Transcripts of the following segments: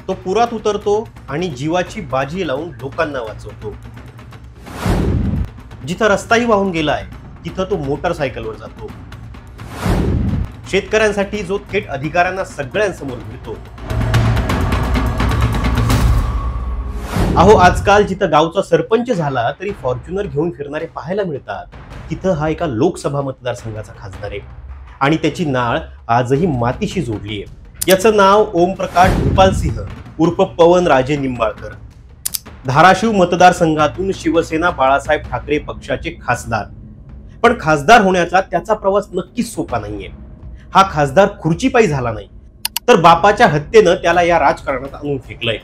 तो पुरात उतरतो आणि जीवाची बाजी लावून लोकांना वाचवतो। जिथं रस्ताही वाहून गेलाय तिथं तो मोटरसायकलवर जातो। शेतकऱ्यांसाठी जो थेट अधिकाऱ्यांना सगळ्यांसमोर मिळतो। अहो, आजकाल जिथं गावचा सरपंच झाला तरी फॉर्च्युनर घेऊन फिरणारे पाहायला मिळतात, तिथं हा एका लोकसभा मतदारसंघाचा खासदार आहे आणि त्याची नाळ आजही मातीशी जोडली आहे। याचं नाव ओमप्रकाश भूपालसिंह उर्फ पवनराजे निंबाळकर। धाराशिव मतदारसंघातून शिवसेना बाळासाहेब ठाकरे पक्षाचे खासदार। पण खासदार होण्याचा त्याचा प्रवास नक्कीच सोपा नाहीये। हा खासदार खुर्चीपायी झाला नाही, तर बापाच्या हत्येनं त्याला या राजकारणात आणून फेकलंय।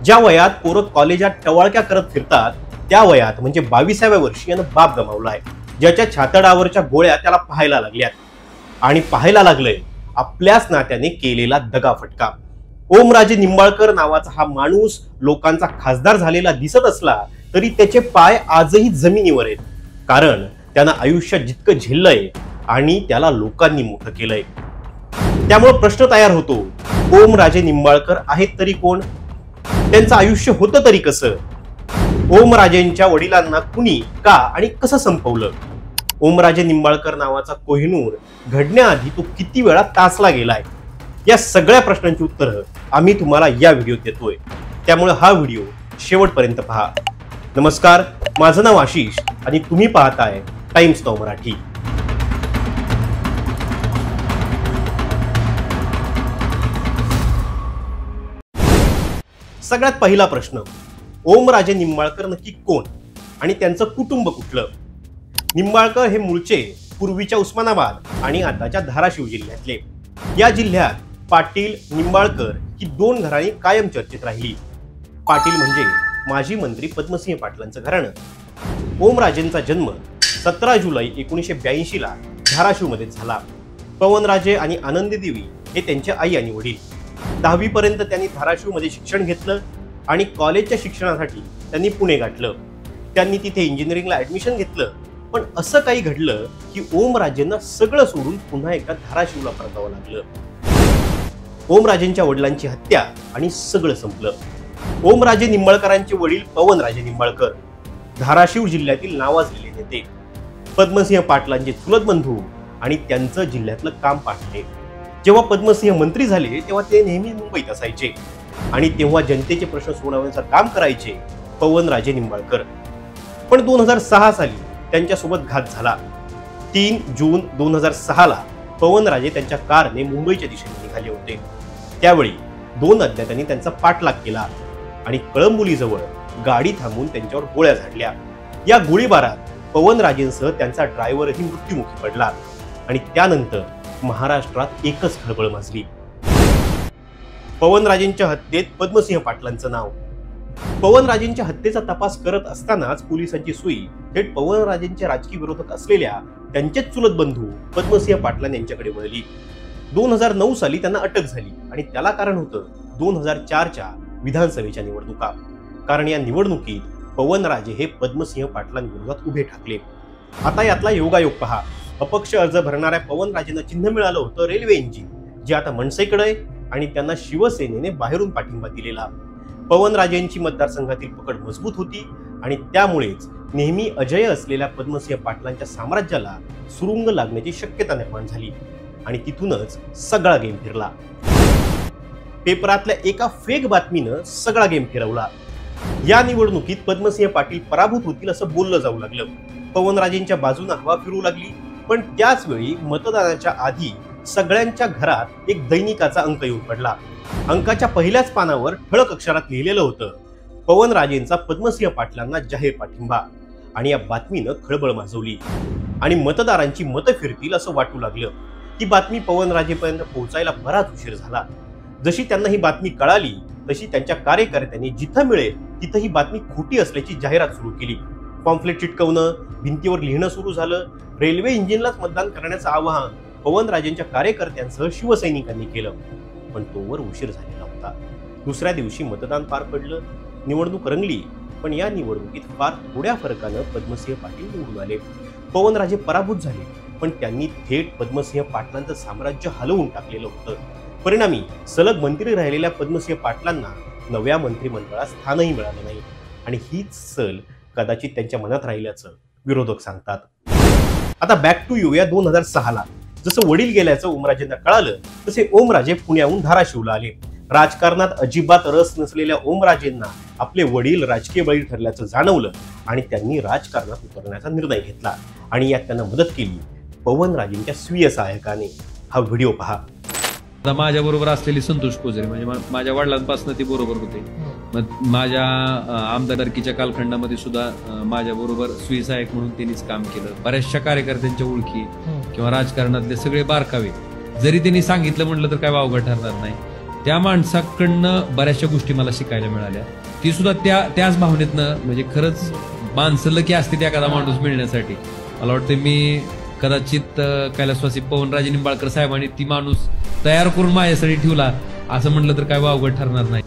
ज्या वयात पोरं कॉलेजात टवाळक्या करत फिरतात, त्या वयात म्हणजे 22व्या वर्षी यानं बाप गमावलाय, ज्याच्या छातडावरच्या गोळ्या त्याला पाहायला लागल्यात आणि पाहायला लागलंय आपल्याच नात्याने केलेला दगाफटका। ओमराजे निंबाळकर नावाचा हा माणूस लोकांचा खासदार झालेला दिसत असला तरी त्याचे पाय आजही जमिनीवर आहेत, कारण त्यानं आयुष्यात जितकं झेललंय आणि त्याला लोकांनी मोठं केलंय। त्यामुळे प्रश्न तयार होतो, ओमराजे निंबाळकर आहेत तरी कोण? त्यांचं आयुष्य होतं तरी कसं? ओमराजेंच्या वडिलांना कुणी, का आणि कसं संपवलं? ओमराजे निंबाळकर नावाचा कोहिनूर घडण्याआधी तो किती वेळा तासला गेलाय? या सगळ्या प्रश्नांची उत्तरं आम्ही तुम्हाला या व्हिडिओत देतोय, त्यामुळे हा व्हिडिओ शेवटपर्यंत पहा। नमस्कार, माझं नाव आशिष आणि तुम्ही पाहताय टाइम्स नाऊ मराठी। सगळ्यात पहिला प्रश्न, ओमराजे निंबाळकर नक्की कोण आणि त्यांचं कुटुंब कुठलं? निंबाळकर हे मूळचे पूर्वीच्या उस्मानाबाद आणि आताच्या धाराशिव जिल्ह्यातले। या जिल्ह्यात पाटील निंबाळकर ही दोन घराणी कायम चर्चेत राहिली। पाटील म्हणजे माजी मंत्री पद्मसिंह पाटलांचं घराणं। ओमराजेंचा जन्म 17 जुलै 1982 ला धाराशिव मध्ये झाला। पवनराजे आणि आनंदी देवी हे त्यांचे आई आणि वडील। 10वी पर्यंत त्यांनी धाराशिव मध्ये शिक्षण घेतलं आणि कॉलेजच्या शिक्षणासाठी त्यांनी पुणे गाठलं। त्यांनी तिथे इंजिनिअरिंगला ऍडमिशन घेतलं, पण असं काही घडलं की ओमराजेंना सगळं सोडून पुन्हा एकदा धाराशिवला परतावं लागलं। ओमराजेंच्या वडिलांची हत्या आणि सगळं संपलं। ओमराजे निंबाळकरांचे वडील पवनराजे निंबाळकर धाराशिव जिल्ह्यातील नावाजलेले नेते, पद्मसिंह पाटलांचे चुलत बंधू आणि त्यांचं जिल्ह्यातलं काम पाहणे। जेव्हा पद्मसिंह मंत्री झाले तेव्हा ते नेहमी मुंबईत असायचे आणि तेव्हा जनतेचे प्रश्न सोडवण्याचं काम करायचे पवनराजे निंबाळकर। पण 2006 साली त्यांच्यासोबत घात झाला। 3 जून 2006 ला पवनराजे त्यांच्या कारने मुंबईच्या दिशेने निघाले होते। त्यावेळी 2 अज्ञातांनी त्यांचा पाठलाग केला आणि कळंबोलीजवळ गाडी थांबवून त्यांच्यावर गोळ्या झाडल्या। या गोळीबारात पवनराजेंसह त्यांचा ड्रायव्हरही मृत्युमुखी पडला आणि त्यानंतर महाराष्ट्रात एकच खळबळ माजली। पवनराजेंच्या हत्येत पद्मसिंह पाटलांचं नाव। पवनराजेंच्या हत्येचा तपास करत असतानाच पोलिसांची सुई थेट पवनराजेंचे राजकीय विरोधक असलेल्या त्यांचेच चुलत बंधू पद्मसिंह पाटलां यांच्याकडे वळली। 2009 साली त्यांना अटक झाली आणि त्याला कारण होतं 2004च्या विधानसभेच्या निवडणुका, कारण या निवडणुकीत पवनराजे हे पद्मसिंह पाटलांविरोधात उभे ठाकले। आता यातला योगायोग पहा, अपक्ष अर्ज भरणाऱ्या पवनराजेंना चिन्ह मिळालं होतं रेल्वे इंजिन, जे आता मनसेकडे आहे आणि त्यांना शिवसेनेने बाहेरून पाठिंबा दिलेला। पवनराजेंची मतदारसंघातील पकड मजबूत होती आणि त्यामुळेच नेहमी अजय असलेल्या पद्मसिंह पाटलांच्या साम्राज्याला सुरुंग लागण्याची शक्यता निर्माण झाली आणि तिथूनच सगळा गेम फिरला। पेपरातल्या एका फेक बातमीनं सगळा गेम फिरवला। या निवडणुकीत पद्मसिंह पाटील पराभूत होतील असं बोललं जाऊ लागलं। पवनराजेंच्या बाजूने हवा फिरू लागली, पण त्याच वेळी मतदानाच्या आधी सगळ्यांच्या घरात एक दैनिकाचा अंक येऊन पडला। अंकाच्या पहिल्याच पानावर ठळक अक्षरात लिहिलेलं होतं, पवनराजेंचा पद्मसिंह पाटलांना जाहीर पाठिंबा। आणि या बातमीनं खळबळ माजवली आणि मतदारांची मतं फिरतील असं वाटू लागलं। ती बातमी पवनराजेपर्यंत पोहोचायला बराच उशीर झाला। जशी त्यांना ही बातमी कळाली तशी त्यांच्या कार्यकर्त्यांनी जिथं मिळेल तिथं ही बातमी खोटी असल्याची जाहिरात सुरू केली। पॉम्फलेट चिटकवणं, भिंतीवर लिहिणं सुरू झालं। रेल्वे इंजिनलाच मतदान करण्याचं आवाहन पवनराजेंच्या कार्यकर्त्यांसह शिवसैनिकांनी केलं, पण तोवर उशीर झालेला होता। दुसऱ्या दिवशी मतदान पार पडलं, निवडणूक रंगली, पण या निवडणुकीत फार थोड्या फरकानं पद्मसिंह पाटील निवडून आले। पवनराजे पराभूत झाले, पण त्यांनी थेट पद्मसिंह पाटलांचं साम्राज्य हलवून टाकलेलं होतं। परिणामी सलग मंत्री राहिलेल्या पद्मसिंह पाटलांना नव्या मंत्रिमंडळात स्थानही मिळालं नाही आणि हीच सल कदाचित त्यांच्या मनात राहिल्याचं विरोधक सांगतात. आता बॅक टू येऊया 2006ला. जसं वडील गेल्याचं ओमराजेंना कळालं तसे ओमराजे पुण्याहून धाराशिवला आले. राजकारणात अजिबात रस नसलेल्या ओमराजेंना आपले वडील राजकीय बळी ठरल्याचं जाणवलं आणि त्यांनी राजकारणात उतरण्याचा निर्णय घेतला आणि यात त्यांना मदत केली पवनराजेंच्या स्वीय सहायकाने. हा व्हिडिओ पहा. माझ्या बरोबर असलेली संतोष कोजरे म्हणजे माझ्या वडिलांपासून ती बरोबर होते. मग माझ्या आमदारकीच्या कालखंडामध्ये सुद्धा माझ्या बरोबर स्वीय सहायक म्हणून त्यांनीच काम केलं. बऱ्याचशा कार्यकर्त्यांच्या ओळखी किंवा राजकारणातले सगळे बारकावे जरी त्यांनी सांगितलं म्हटलं तर काय वावगं ठरणार नाही. त्या माणसाकडनं बऱ्याचशा गोष्टी मला शिकायला मिळाल्या. ती सुद्धा त्याच भावनेतनं म्हणजे खरंच माणसं की असते एखादा माणूस मिळण्यासाठी. मला वाटतं मी कदाचित कैलासवासी पवनराजे निंबाळकर साहेबांनी ती माणूस तयार करून माझ्यासाठी ठेवला असं म्हटलं तर काय वावगं ठरणार नाही.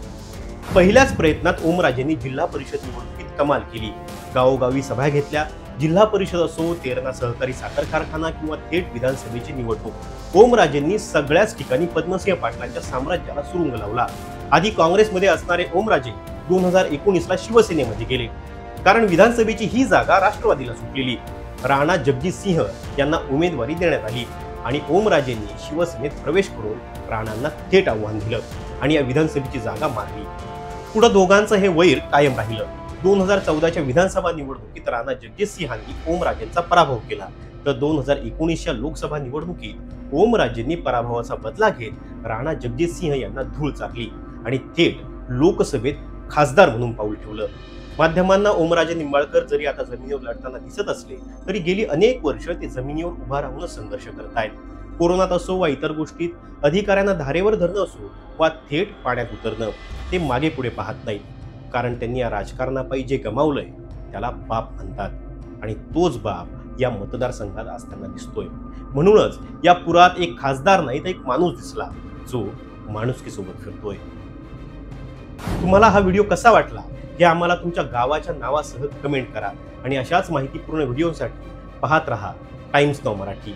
पहिल्याच प्रयत्नात ओमराजेंनी जिल्हा परिषद निवडणुकीत कमाल केली. गावोगावी सभा घेतल्या. जिल्हा परिषद असो, तेरणा सहकारी साखर कारखाना किंवा थेट विधानसभेची निवडणूक, ओमराजेंनी सगळ्याच ठिकाणी पद्मसिंह पाटलांच्या साम्राज्याला सुरुंग लावला. आधी काँग्रेसमध्ये असणारे ओमराजे 2019ला शिवसेनेमध्ये गेले कारण विधानसभेची ही जागा राष्ट्रवादीला सुटलेली. राणा जगजितसिंह यांना उमेदवारी देण्यात आली आणि ओमराजेंनी शिवसेनेत प्रवेश करून राणांना थेट आव्हान दिलं आणि या विधानसभेची जागा मारली. पुढे दोघांचं हे वैर कायम राहिलं. 2014च्या विधानसभा निवडणुकीत राणा जगजितसिंहांनी ओमराजेंचा पराभव केला तर 2019च्या लोकसभा निवडणुकीत ओमराजेंनी पराभवाचा बदला घेत राणा जगजितसिंह यांना धूळ चारली आणि थेट लोकसभेत खासदार म्हणून पाऊल ठेवलं. माध्यमांना ओमराजे निंबाळकर जरी आता जमिनीवर लढताना दिसत असले तरी गेली अनेक वर्ष ते जमिनीवर उभा राहूनच संघर्ष करतायत. कोरोनात असो वा इतर गोष्टीत, अधिकाऱ्यांना धारेवर धरणं असो वा थेट पाण्यात उतरणं, ते मागे पुढे पाहत नाहीत कारण त्यांनी या राजकारणापायी जे गमावलंय त्याला बाप म्हणतात आणि तोच बाप या मतदारसंघात आज त्यांना दिसतोय. म्हणूनच या पुरात एक खासदार नाही तर एक माणूस दिसला जो माणुसकीसोबत फिरतोय. तुम्हाला हा व्हिडिओ कसा वाटला हे आम्हाला तुमच्या गावाच्या नावासह कमेंट करा आणि अशाच माहितीपूर्ण व्हिडिओसाठी पाहत रहा टाइम्स नाऊ मराठी.